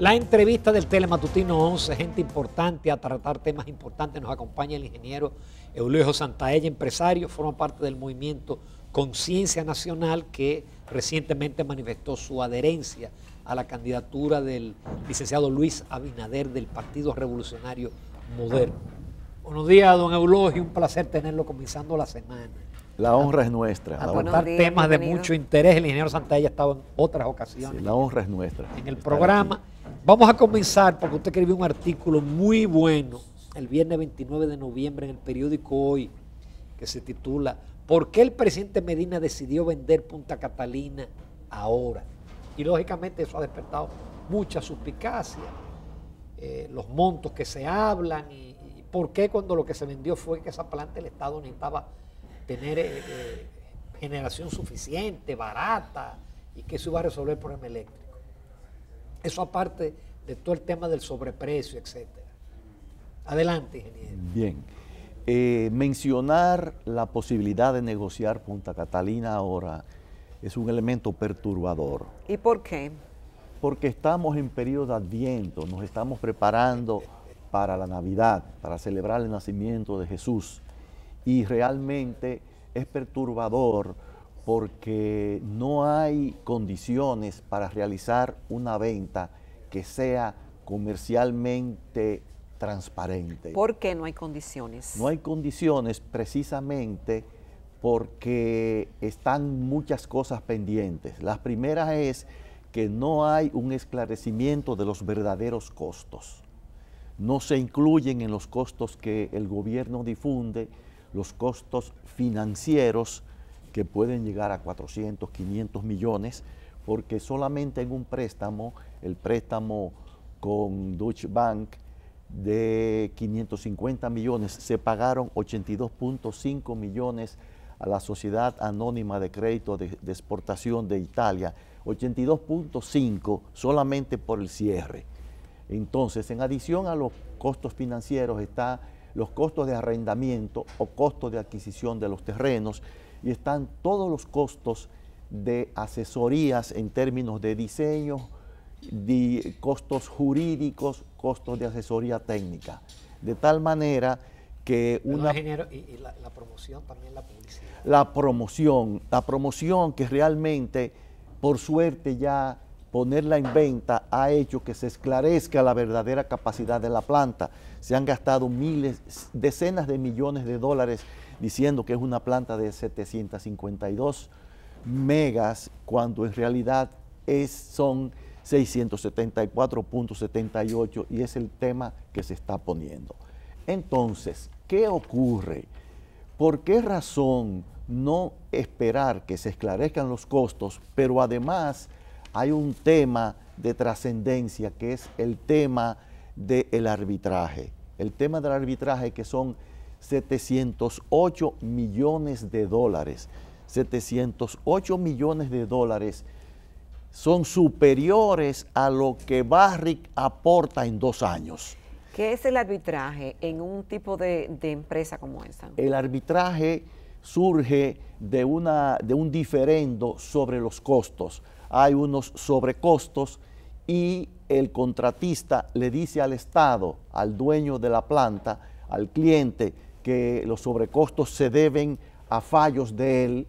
La entrevista del Telematutino 11, gente importante a tratar temas importantes. Nos acompaña el ingeniero Eulogio Santaella, empresario, forma parte del movimiento Conciencia Nacional, que recientemente manifestó su adherencia a la candidatura del licenciado Luis Abinader del Partido Revolucionario Moderno. Buenos días, don Eulogio, un placer tenerlo comenzando la semana. La honra es nuestra. A tratar temas de mucho interés. El ingeniero Santaella ha estado en otras ocasiones. Sí, la honra es nuestra. En el programa. Vamos a comenzar porque usted escribió un artículo muy bueno el viernes 29 de noviembre en el periódico Hoy, que se titula ¿Por qué el presidente Medina decidió vender Punta Catalina ahora? Y lógicamente eso ha despertado mucha suspicacia, los montos que se hablan y por qué cuando lo que se vendió fue que esa planta el Estado necesitaba tener generación suficiente, barata, y que eso iba a resolver el problema eléctrico. Eso aparte de todo el tema del sobreprecio, etcétera. Adelante, ingeniero. Bien. Mencionar la posibilidad de negociar Punta Catalina ahora es un elemento perturbador. ¿Y por qué? Porque estamos en periodo de Adviento, nos estamos preparando para la Navidad, para celebrar el nacimiento de Jesús. Y realmente es perturbador porque no hay condiciones para realizar una venta que sea comercialmente transparente. ¿Por qué no hay condiciones? No hay condiciones precisamente porque están muchas cosas pendientes. La primera es que no hay un esclarecimiento de los verdaderos costos. No se incluyen en los costos que el gobierno difunde los costos financieros que pueden llegar a 400, 500 millones, porque solamente en un préstamo, el préstamo con Deutsche Bank de 550 millones, se pagaron 82.5 millones a la Sociedad Anónima de Crédito de Exportación de Italia, 82.5 solamente por el cierre. Entonces, en adición a los costos financieros están los costos de arrendamiento o costos de adquisición de los terrenos, y están todos los costos de asesorías en términos de diseño, de costos jurídicos, costos de asesoría técnica. De tal manera que y la promoción también, la publicidad. La promoción que realmente, por suerte ya ponerla en venta ha hecho que se esclarezca la verdadera capacidad de la planta. Se han gastado decenas de millones de dólares diciendo que es una planta de 752 megas, cuando en realidad son 674.78, y es el tema que se está poniendo. Entonces, ¿qué ocurre? ¿Por qué razón no esperar que se esclarezcan los costos, pero además hay un tema de trascendencia que es el tema del arbitraje? El tema del arbitraje, que son 708 millones de dólares. 708 millones de dólares son superiores a lo que Barrick aporta en 2 años. ¿Qué es el arbitraje en un tipo de empresa como esta? El arbitraje surge de un diferendo sobre los costos. Hay unos sobrecostos y el contratista le dice al Estado, al dueño de la planta, al cliente, que los sobrecostos se deben a fallos de él,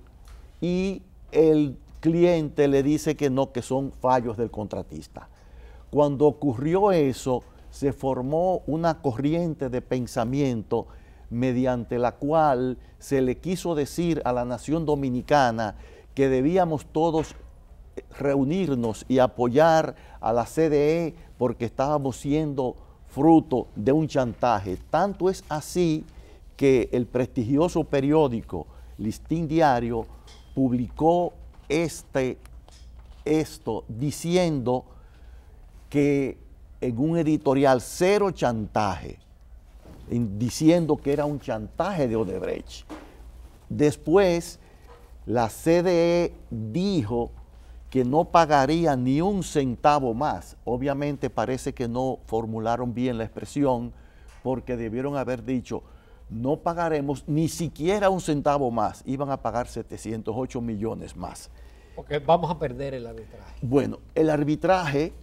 y el cliente le dice que no, que son fallos del contratista. Cuando ocurrió eso, se formó una corriente de pensamiento mediante la cual se le quiso decir a la nación dominicana que debíamos todos reunirnos y apoyar a la CDE porque estábamos siendo fruto de un chantaje. Tanto es así que el prestigioso periódico Listín Diario publicó esto diciendo que en un editorial, cero chantaje, diciendo que era un chantaje de Odebrecht. Después, la CDE dijo que no pagaría ni un centavo más. Obviamente parece que no formularon bien la expresión, porque debieron haber dicho: no pagaremos ni siquiera un centavo más. Iban a pagar 708 millones más. Porque vamos a perder el arbitraje. Bueno, el arbitraje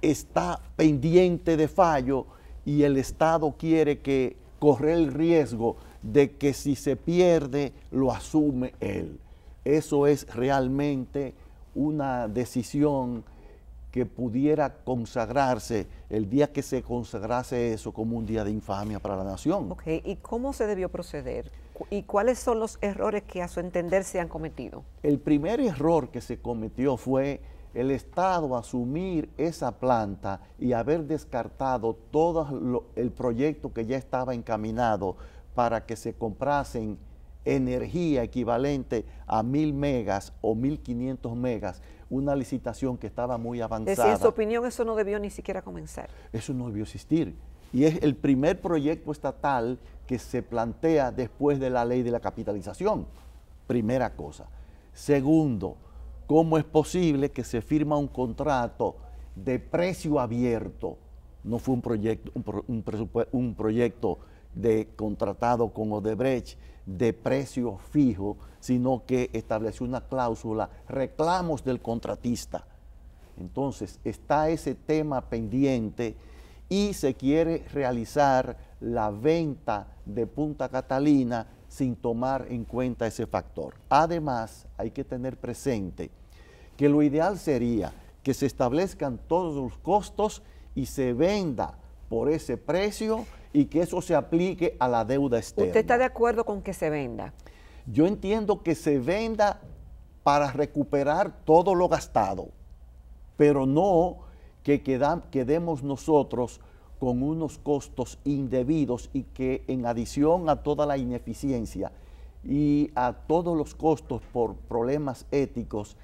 está pendiente de fallo y el Estado quiere que correr el riesgo de que si se pierde lo asume él. Eso es realmente una decisión que pudiera consagrarse el día que se consagrase eso como un día de infamia para la nación. Ok, ¿y cómo se debió proceder? ¿Y cuáles son los errores que a su entender se han cometido? El primer error que se cometió fue el Estado asumir esa planta y haber descartado todo el proyecto que ya estaba encaminado para que se comprasen energía equivalente a 1000 megas o 1500 megas, una licitación que estaba muy avanzada. Es decir, en su opinión, eso no debió ni siquiera comenzar. Eso no debió existir. Y es el primer proyecto estatal que se plantea después de la ley de la capitalización. Primera cosa. Segundo, ¿cómo es posible que se firma un contrato de precio abierto? No fue un proyecto de contratado con Odebrecht de precio fijo, sino que estableció una cláusula, reclamos del contratista. Entonces, está ese tema pendiente y se quiere realizar la venta de Punta Catalina sin tomar en cuenta ese factor. Además, hay que tener presente que lo ideal sería que se establezcan todos los costos y se venda por ese precio y que eso se aplique a la deuda externa. ¿Usted está de acuerdo con que se venda? Yo entiendo que se venda para recuperar todo lo gastado, pero no que quedemos nosotros con unos costos indebidos y que en adición a toda la ineficiencia y a todos los costos por problemas éticos,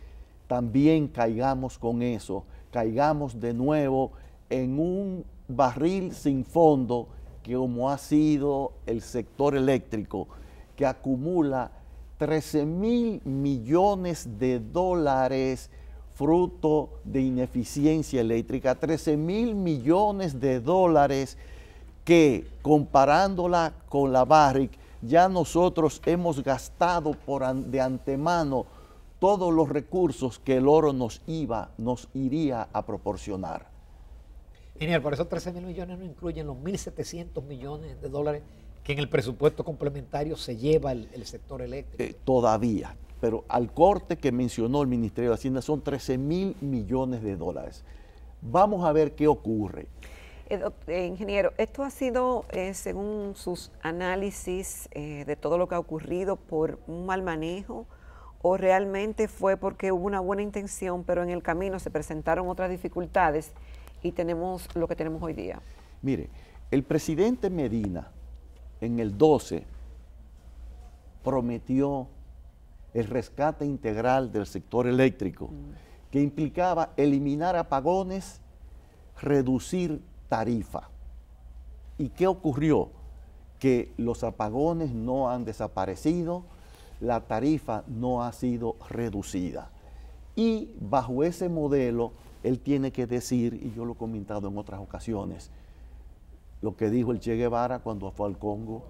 también caigamos con eso, caigamos de nuevo en un barril sin fondo que como ha sido el sector eléctrico, que acumula 13.000 millones de dólares fruto de ineficiencia eléctrica, 13.000 millones de dólares que comparándola con la Barrick, ya nosotros hemos gastado de antemano todos los recursos que el oro nos iría a proporcionar. Genial, por eso 13.000 millones no incluyen los 1.700 millones de dólares que en el presupuesto complementario se lleva el sector eléctrico. Todavía, pero al corte que mencionó el Ministerio de Hacienda son 13.000 millones de dólares. Vamos a ver qué ocurre. Ingeniero, ¿esto ha sido, según sus análisis de todo lo que ha ocurrido, por un mal manejo o realmente fue porque hubo una buena intención, pero en el camino se presentaron otras dificultades y tenemos lo que tenemos hoy día? Mire, el presidente Medina en el 12 prometió el rescate integral del sector eléctrico, que implicaba eliminar apagones, reducir tarifa. ¿Y qué ocurrió? Que los apagones no han desaparecido, la tarifa no ha sido reducida. Y bajo ese modelo, él tiene que decir, y yo lo he comentado en otras ocasiones, lo que dijo el Che Guevara cuando fue al Congo.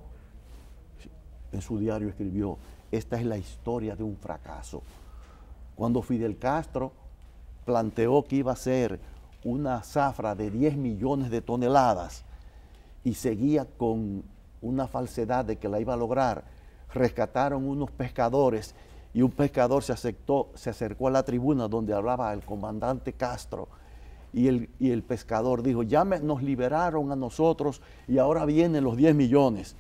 En su diario escribió, esta es la historia de un fracaso. Cuando Fidel Castro planteó que iba a ser una zafra de 10 millones de toneladas y seguía con una falsedad de que la iba a lograr, rescataron unos pescadores y un pescador se acercó a la tribuna donde hablaba el comandante Castro y el pescador dijo, ya nos liberaron a nosotros y ahora vienen los 10 millones.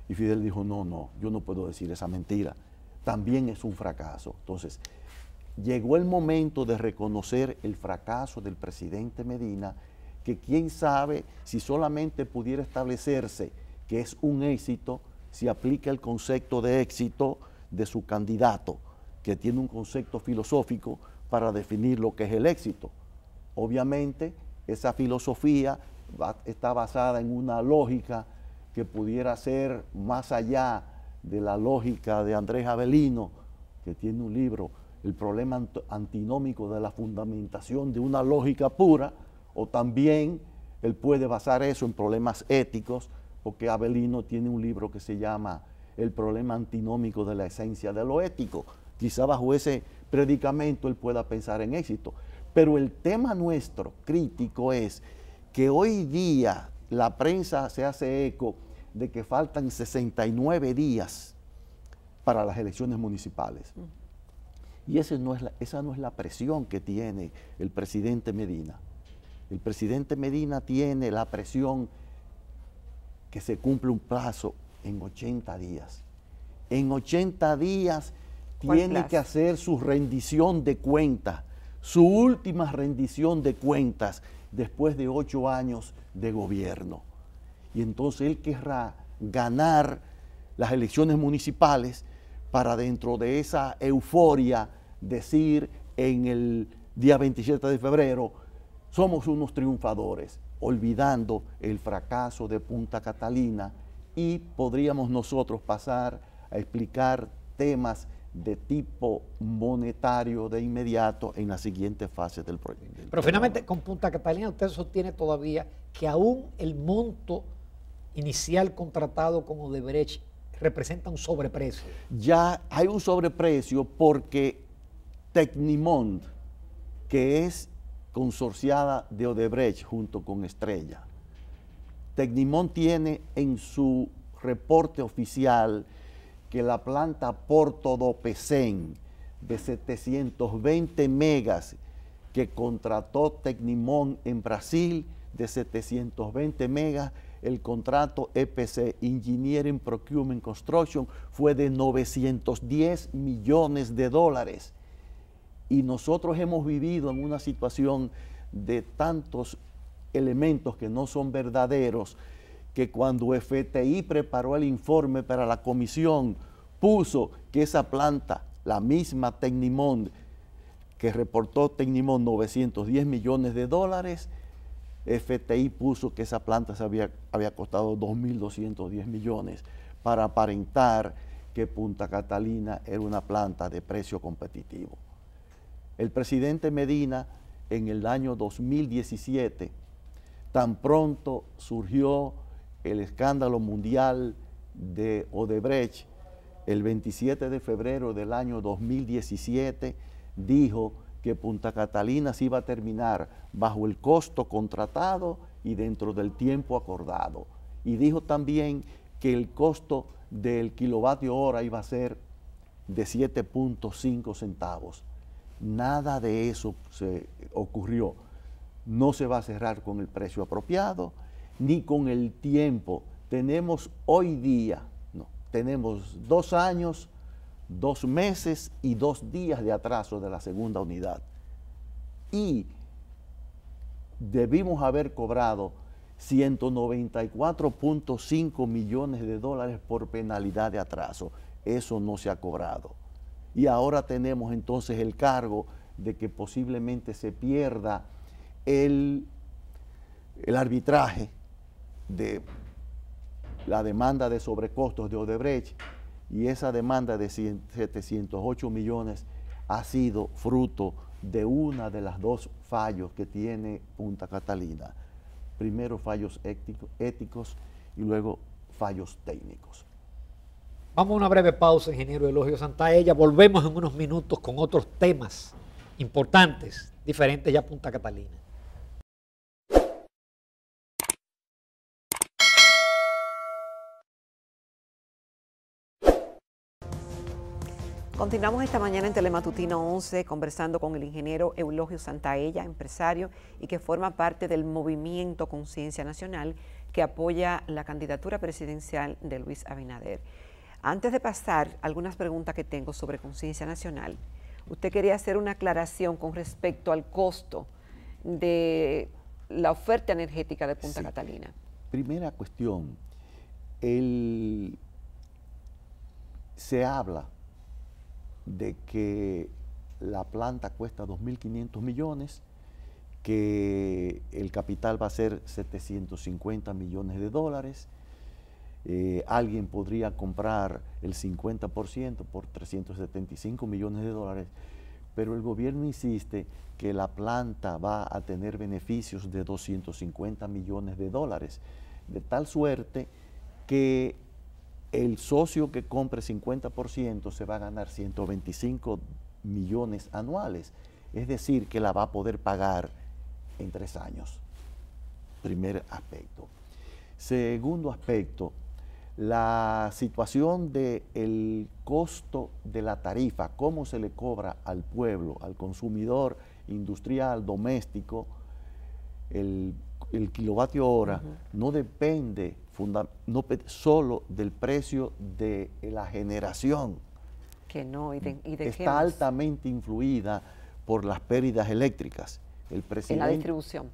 Y Fidel dijo, no, yo no puedo decir esa mentira, también es un fracaso. Entonces, llegó el momento de reconocer el fracaso del presidente Medina, que quién sabe si solamente pudiera establecerse que es un éxito, si aplica el concepto de éxito de su candidato, que tiene un concepto filosófico para definir lo que es el éxito. Obviamente, esa filosofía está basada en una lógica que pudiera ser más allá de la lógica de Andrés Avelino, que tiene un libro, El problema antinómico de la fundamentación de una lógica pura, o también él puede basar eso en problemas éticos, porque Avelino tiene un libro que se llama El problema antinómico de la esencia de lo ético. Quizá bajo ese predicamento él pueda pensar en éxito. Pero el tema nuestro crítico es que hoy día la prensa se hace eco de que faltan 69 días para las elecciones municipales. Y esa no es la presión que tiene el presidente Medina. El presidente Medina tiene la presión que se cumple un plazo en 80 días. En 80 días tiene que hacer su rendición de cuentas, su última rendición de cuentas después de 8 años de gobierno. Y entonces él querrá ganar las elecciones municipales para dentro de esa euforia decir en el día 27 de febrero, somos unos triunfadores, olvidando el fracaso de Punta Catalina, y podríamos nosotros pasar a explicar temas de tipo monetario de inmediato en la siguiente fase del proyecto. Pero finalmente con Punta Catalina usted sostiene todavía que aún el monto inicial contratado con Odebrecht representa un sobreprecio. Ya hay un sobreprecio porque Tecnimont, que es consorciada de Odebrecht junto con Estrella, Tecnimont tiene en su reporte oficial que la planta Porto do Pecém de 720 megas que contrató Tecnimont en Brasil, de 720 megas, el contrato EPC, Engineering Procurement Construction, fue de 910 millones de dólares. Y nosotros hemos vivido en una situación de tantos elementos que no son verdaderos, que cuando FTI preparó el informe para la comisión, puso que esa planta, la misma Tecnimont, que reportó Tecnimont 910 millones de dólares, FTI puso que esa planta había costado 2.210 millones para aparentar que Punta Catalina era una planta de precio competitivo. El presidente Medina, en el año 2017, tan pronto surgió el escándalo mundial de Odebrecht, el 27 de febrero del año 2017, dijo que Punta Catalina se iba a terminar bajo el costo contratado y dentro del tiempo acordado. Y dijo también que el costo del kilovatio hora iba a ser de 7.5 centavos. Nada de eso se ocurrió. No se va a cerrar con el precio apropiado, ni con el tiempo. Tenemos hoy día, tenemos 2 años, 2 meses y 2 días de atraso de la segunda unidad. Y debimos haber cobrado 194.5 millones de dólares por penalidad de atraso. Eso no se ha cobrado. Y ahora tenemos entonces el cargo de que posiblemente se pierda el arbitraje de la demanda de sobrecostos de Odebrecht, y esa demanda de 708 millones ha sido fruto de una de las 2 fallos que tiene Punta Catalina. Primero fallos éticos y luego fallos técnicos. Vamos a una breve pausa, ingeniero Eulogio Santaella. Volvemos en unos minutos con otros temas importantes, diferentes ya a Punta Catalina. Continuamos esta mañana en Telematutino 11 conversando con el ingeniero Eulogio Santaella, empresario y que forma parte del movimiento Conciencia Nacional que apoya la candidatura presidencial de Luis Abinader. Antes de pasar algunas preguntas que tengo sobre Conciencia Nacional, usted quería hacer una aclaración con respecto al costo de la oferta energética de Punta Catalina. Primera cuestión, se habla de que la planta cuesta 2.500 millones, que el capital va a ser 750 millones de dólares, alguien podría comprar el 50% por 375 millones de dólares, pero el gobierno insiste que la planta va a tener beneficios de 250 millones de dólares, de tal suerte que el socio que compre 50% se va a ganar 125 millones anuales. es decir, que la va a poder pagar en 3 años. Primer aspecto. Segundo aspecto, la situación del costo de la tarifa, cómo se le cobra al pueblo, al consumidor industrial, doméstico, el kilovatio hora no depende solo del precio de la generación. Que no, y de está altamente influida por las pérdidas eléctricas. El presidente, en la distribución.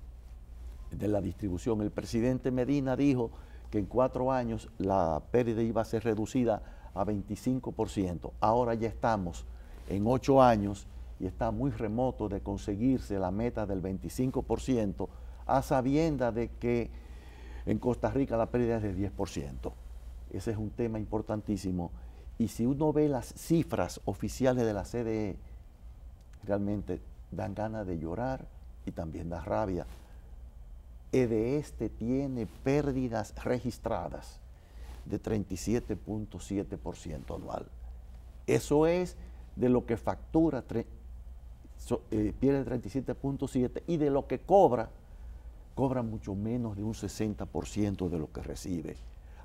De la distribución. El presidente Medina dijo que en 4 años la pérdida iba a ser reducida a 25%. Ahora ya estamos en 8 años y está muy remoto de conseguirse la meta del 25%, a sabiendas de que en Costa Rica la pérdida es de 10%. Ese es un tema importantísimo. Y si uno ve las cifras oficiales de la CDE, realmente dan ganas de llorar y también da rabia. EDESTE tiene pérdidas registradas de 37.7% anual. Eso es de lo que factura, pierde 37.7%, y de lo que cobra mucho menos de un 60% de lo que recibe.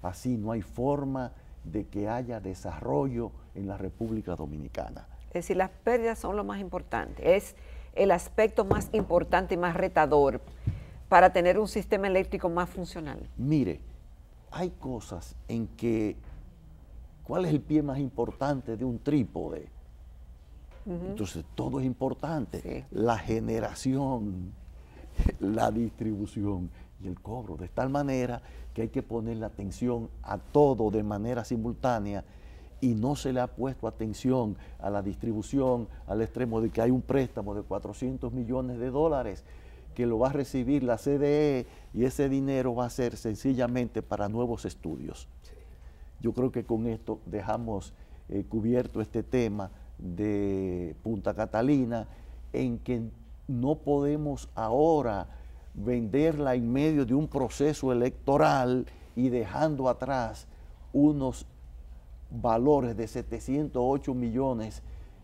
Así no hay forma de que haya desarrollo en la República Dominicana. Es decir, las pérdidas son lo más importante, es el aspecto más importante y más retador para tener un sistema eléctrico más funcional. Mire, hay cosas en que, ¿cuál es el pie más importante de un trípode? Entonces, todo es importante. Sí. La generación, la distribución y el cobro, de tal manera que hay que ponerle atención a todo de manera simultánea, y no se le ha puesto atención a la distribución al extremo de que hay un préstamo de 400 millones de dólares que lo va a recibir la CDE, y ese dinero va a ser sencillamente para nuevos estudios. Sí. Yo creo que con esto dejamos cubierto este tema de Punta Catalina, en que no podemos ahora venderla en medio de un proceso electoral y dejando atrás unos valores de 708 millones,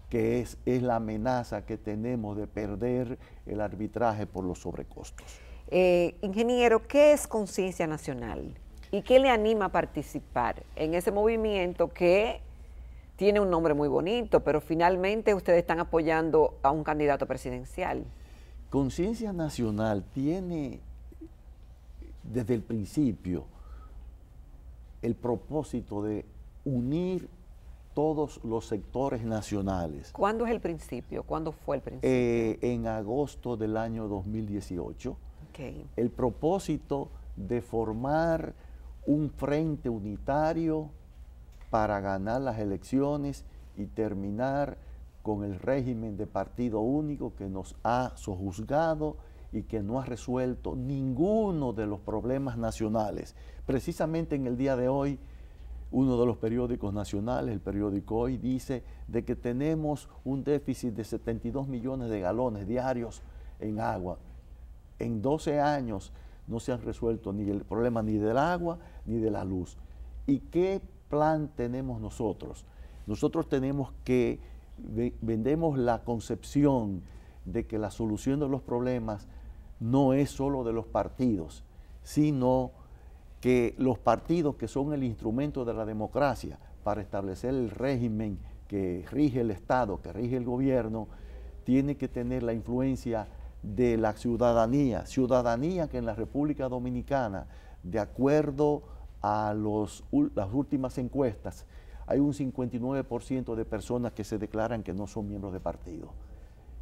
que es la amenaza que tenemos de perder el arbitraje por los sobrecostos. Ingeniero, ¿qué es Conciencia Nacional? ¿Y qué le anima a participar en ese movimiento que tiene un nombre muy bonito, pero finalmente ustedes están apoyando a un candidato presidencial? Conciencia Nacional tiene desde el principio el propósito de unir todos los sectores nacionales. ¿Cuándo es el principio? ¿Cuándo fue el principio? En agosto del año 2018. Okay. El propósito de formar un frente unitario para ganar las elecciones y terminar con el régimen de partido único que nos ha sojuzgado y que no ha resuelto ninguno de los problemas nacionales. Precisamente en el día de hoy, uno de los periódicos nacionales, el periódico Hoy, dice de que tenemos un déficit de 72 millones de galones diarios en agua. En 12 años no se han resuelto ni el problema ni del agua ni de la luz. ¿Y qué plan tenemos nosotros? Nosotros tenemos que, vendemos la concepción de que la solución de los problemas no es solo de los partidos, sino que los partidos, que son el instrumento de la democracia para establecer el régimen que rige el Estado, que rige el gobierno, tiene que tener la influencia de la ciudadanía que en la República Dominicana, de acuerdo a las últimas encuestas, hay un 59% de personas que se declaran que no son miembros de partido.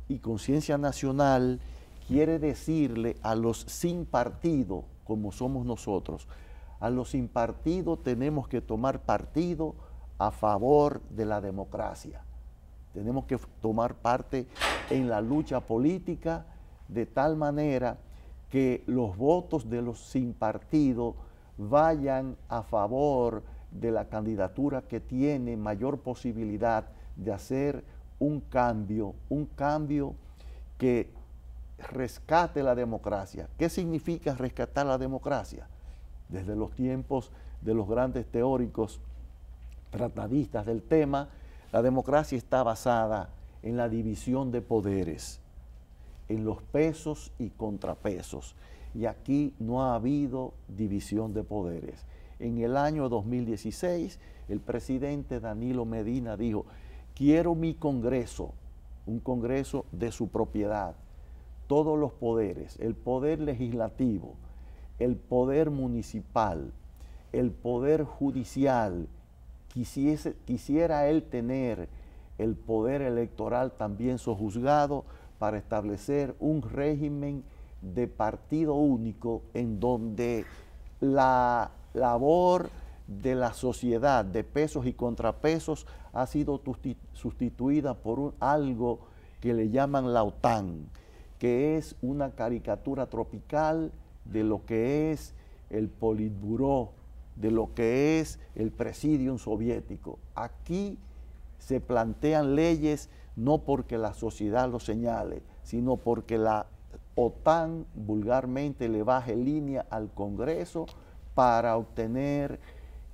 Y Conciencia Nacional quiere decirle a los sin partido, como somos nosotros, a los sin partido tenemos que tomar partido a favor de la democracia. Tenemos que tomar parte en la lucha política de tal manera que los votos de los sin partido vayan a favor de la candidatura que tiene mayor posibilidad de hacer un cambio que rescate la democracia. ¿Qué significa rescatar la democracia? Desde los tiempos de los grandes teóricos tratadistas del tema, la democracia está basada en la división de poderes. en los pesos y contrapesos. Y aquí no ha habido división de poderes. En el año 2016, el presidente Danilo Medina dijo, quiero mi Congreso, un Congreso de su propiedad, todos los poderes, el poder legislativo, el poder municipal, el poder judicial. Quisiera él tener el poder electoral también sojuzgado para establecer un régimen de partido único en donde la labor de la sociedad de pesos y contrapesos ha sido sustituida por algo que le llaman la OTAN, que es una caricatura tropical de lo que es el Politburó, de lo que es el Presidium soviético. Aquí se plantean leyes no porque la sociedad lo señale, sino porque la OTAN vulgarmente le baje línea al Congreso para obtener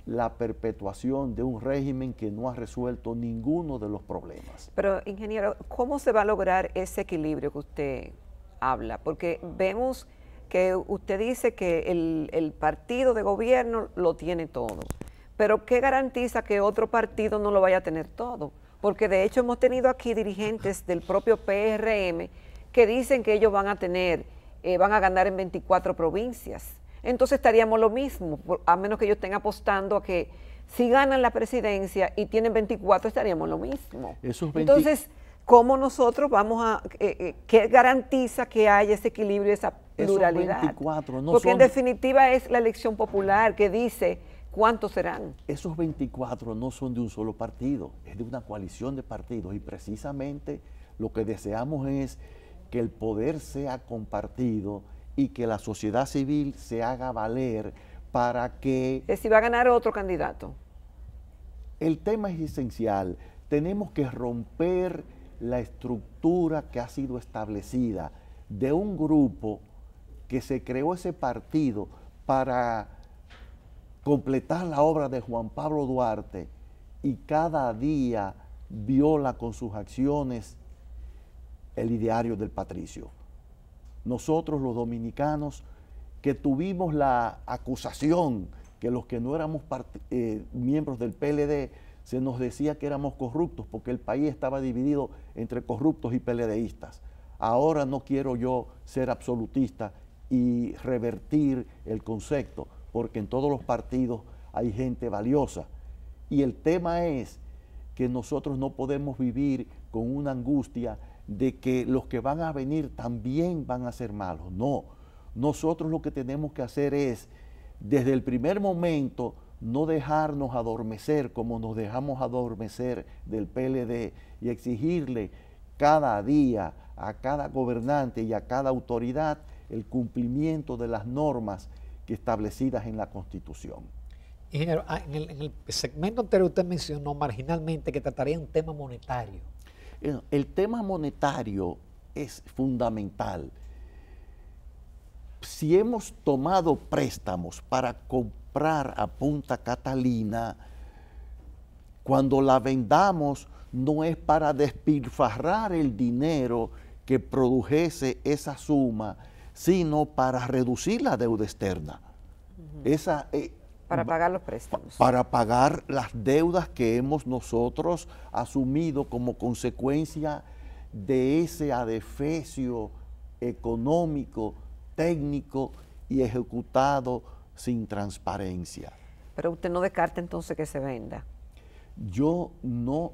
la perpetuación de un régimen que no ha resuelto ninguno de los problemas. Pero, ingeniero, ¿cómo se va a lograr ese equilibrio que usted habla? Porque vemos que usted dice que el partido de gobierno lo tiene todo, pero ¿qué garantiza que otro partido no lo vaya a tener todo? Porque de hecho hemos tenido aquí dirigentes del propio PRM que dicen que ellos van a ganar en 24 provincias. Entonces estaríamos lo mismo, a menos que ellos estén apostando a que si ganan la presidencia y tienen 24, estaríamos lo mismo. Entonces, ¿cómo nosotros vamos a, qué garantiza que haya ese equilibrio, esa pluralidad? 24 no Porque son, en definitiva es la elección popular que dice cuántos serán. Esos 24 no son de un solo partido, es de una coalición de partidos y precisamente lo que deseamos es que el poder sea compartido y que la sociedad civil se haga valer para que... Es si va a ganar otro candidato. El tema es esencial. Tenemos que romper la estructura que ha sido establecida de un grupo que se creó ese partido para completar la obra de Juan Pablo Duarte y cada día viola con sus acciones el ideario del patricio. Nosotros los dominicanos que tuvimos la acusación que los que no éramos miembros del PLD se nos decía que éramos corruptos porque el país estaba dividido entre corruptos y PLDistas. Ahora no quiero yo ser absolutista y revertir el concepto porque en todos los partidos hay gente valiosa. Y el tema es que nosotros no podemos vivir con una angustia de que los que van a venir también van a ser malos. No, nosotros lo que tenemos que hacer es, desde el primer momento, no dejarnos adormecer como nos dejamos adormecer del PLD y exigirle cada día a cada gobernante y a cada autoridad el cumplimiento de las normas que establecidas en la Constitución. Ingeniero, en el segmento anterior usted mencionó marginalmente que trataría un tema monetario. El tema monetario es fundamental. Si hemos tomado préstamos para comprar a Punta Catalina, cuando la vendamos no es para despilfarrar el dinero que produjese esa suma, sino para reducir la deuda externa. Para pagar los préstamos. Para pagar las deudas que hemos nosotros asumido como consecuencia de ese adefesio económico, técnico y ejecutado sin transparencia. Pero usted no descarta entonces que se venda. Yo no,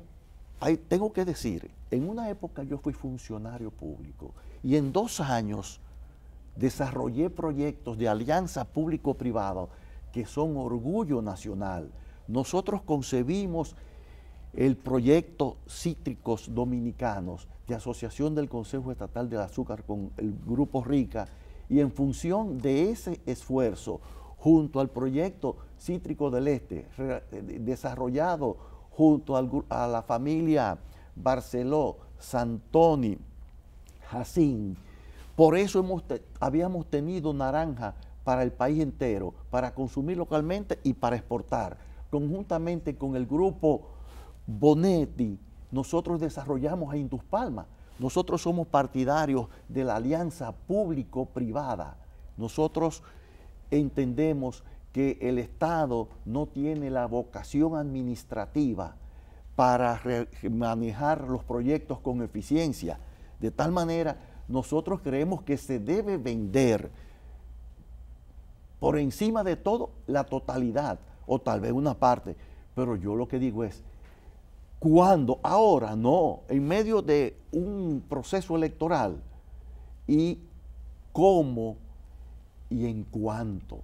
tengo que decir, en una época yo fui funcionario público y en 2 años desarrollé proyectos de alianza público-privada que son orgullo nacional. Nosotros concebimos el proyecto Cítricos Dominicanos de asociación del Consejo Estatal del Azúcar con el Grupo Rica y en función de ese esfuerzo, junto al proyecto Cítrico del Este, desarrollado junto a la familia Barceló, Santoni, Jacín, por eso habíamos tenido naranja para el país entero, para consumir localmente y para exportar. Conjuntamente con el grupo Bonetti, nosotros desarrollamos a Indus Palma, Nosotros somos partidarios de la alianza público-privada. Nosotros entendemos que el Estado no tiene la vocación administrativa para manejar los proyectos con eficiencia. De tal manera, nosotros creemos que se debe vender por encima de todo la totalidad, o tal vez una parte. Pero yo lo que digo es, ¿cuándo? Ahora no, en medio de un proceso electoral. ¿Y cómo y en cuánto?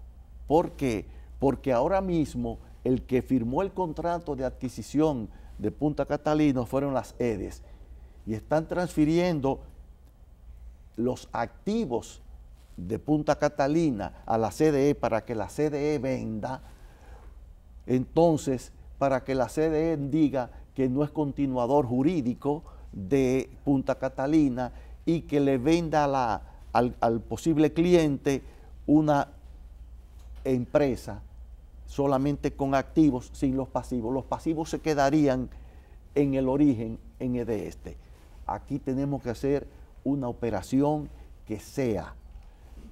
¿Por qué? Porque ahora mismo el que firmó el contrato de adquisición de Punta Catalina fueron las EDES y están transfiriendo los activos de Punta Catalina a la CDE para que la CDE venda. Entonces, para que la CDE diga que no es continuador jurídico de Punta Catalina y que le venda al posible cliente una empresa solamente con activos sin los pasivos. Los pasivos se quedarían en el origen, en EDESTE. Aquí tenemos que hacer una operación que sea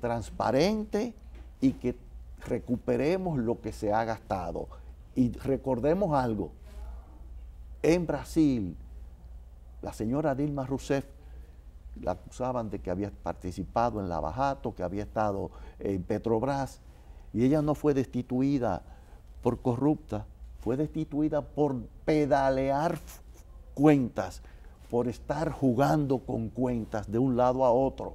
transparente y que recuperemos lo que se ha gastado. Y recordemos algo, en Brasil, la señora Dilma Rousseff la acusaban de que había participado en Lavajato, que había estado en Petrobras, y ella no fue destituida por corrupta, fue destituida por pedalear cuentas, por estar jugando con cuentas de un lado a otro.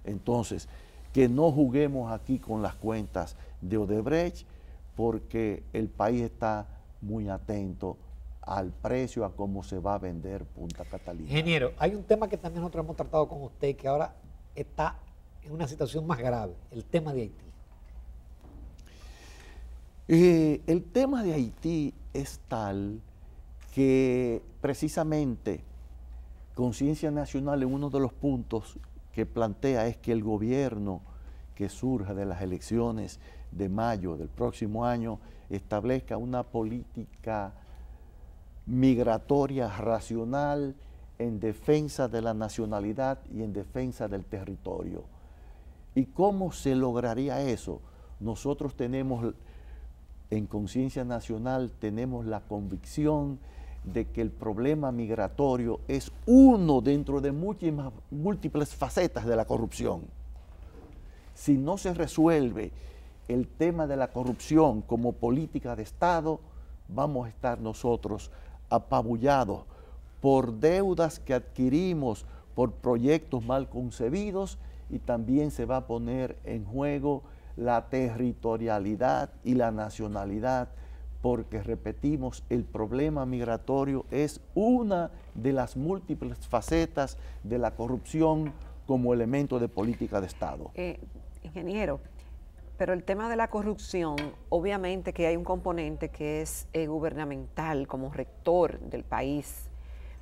Entonces, que no juguemos aquí con las cuentas de Odebrecht, porque el país está muy atento al precio, a cómo se va a vender Punta Catalina. Ingeniero, hay un tema que también nosotros hemos tratado con usted, que ahora está en una situación más grave, el tema de Haití. El tema de Haití es tal que precisamente Conciencia Nacional, en uno de los puntos que plantea es que el gobierno que surja de las elecciones de mayo del próximo año establezca una política migratoria racional en defensa de la nacionalidad y en defensa del territorio. ¿Y cómo se lograría eso? Nosotros tenemos, en Conciencia Nacional, tenemos la convicción de que el problema migratorio es uno dentro de múltiples facetas de la corrupción. Si no se resuelve el tema de la corrupción como política de Estado, vamos a estar nosotros apabullados por deudas que adquirimos, por proyectos mal concebidos, y también se va a poner en juego la territorialidad y la nacionalidad, porque repetimos, el problema migratorio es una de las múltiples facetas de la corrupción como elemento de política de Estado. Ingeniero, pero el tema de la corrupción, obviamente que hay un componente que es gubernamental como rector del país,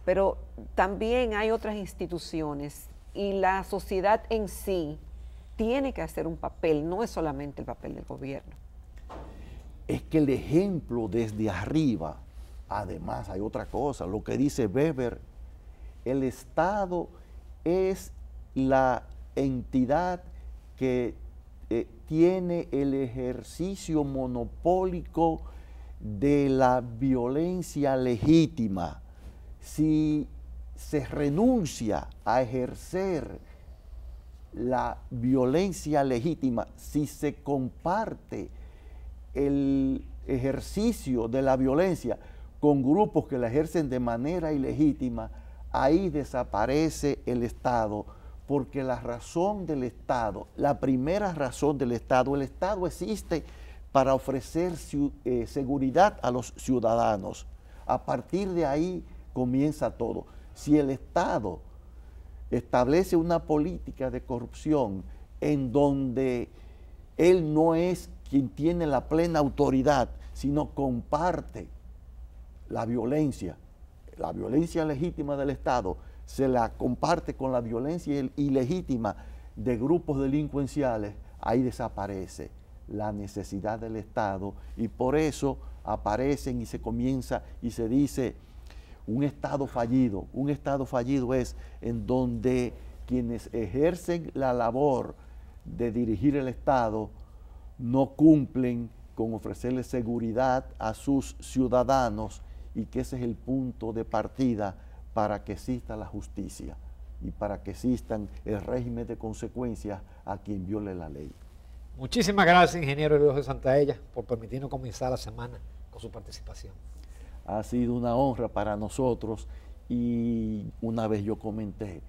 pero también hay otras instituciones y la sociedad en sí tiene que hacer un papel, no es solamente el papel del gobierno. Es que el ejemplo desde arriba, además hay otra cosa, lo que dice Weber, el Estado es la entidad que tiene el ejercicio monopólico de la violencia legítima. Si se renuncia a ejercer la violencia legítima, si se comparte el ejercicio de la violencia con grupos que la ejercen de manera ilegítima, ahí desaparece el Estado, porque la razón del Estado, la primera razón del Estado, el Estado existe para ofrecer seguridad a los ciudadanos. A partir de ahí comienza todo. Si el Estado establece una política de corrupción en donde él no es quien tiene la plena autoridad, sino comparte la violencia legítima del Estado, se la comparte con la violencia ilegítima de grupos delincuenciales, ahí desaparece la necesidad del Estado y por eso aparecen y se comienza y se dice un Estado fallido es en donde quienes ejercen la labor de dirigir el Estado no cumplen con ofrecerle seguridad a sus ciudadanos, y que ese es el punto de partida para que exista la justicia y para que existan el régimen de consecuencias a quien viole la ley. Muchísimas gracias, ingeniero Eleujo Santaella, por permitirnos comenzar la semana con su participación. Ha sido una honra para nosotros, y una vez yo comenté,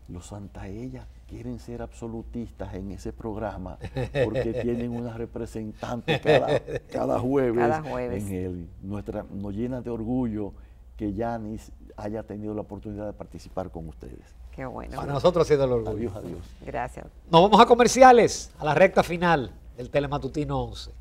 los Santaella quieren ser absolutistas en ese programa porque tienen una representante cada jueves en él. Nos llena de orgullo que Yanis haya tenido la oportunidad de participar con ustedes. Qué bueno. Para nosotros ha sido el orgullo. Adiós, adiós. Gracias. Nos vamos a comerciales, a la recta final del Telematutino 11.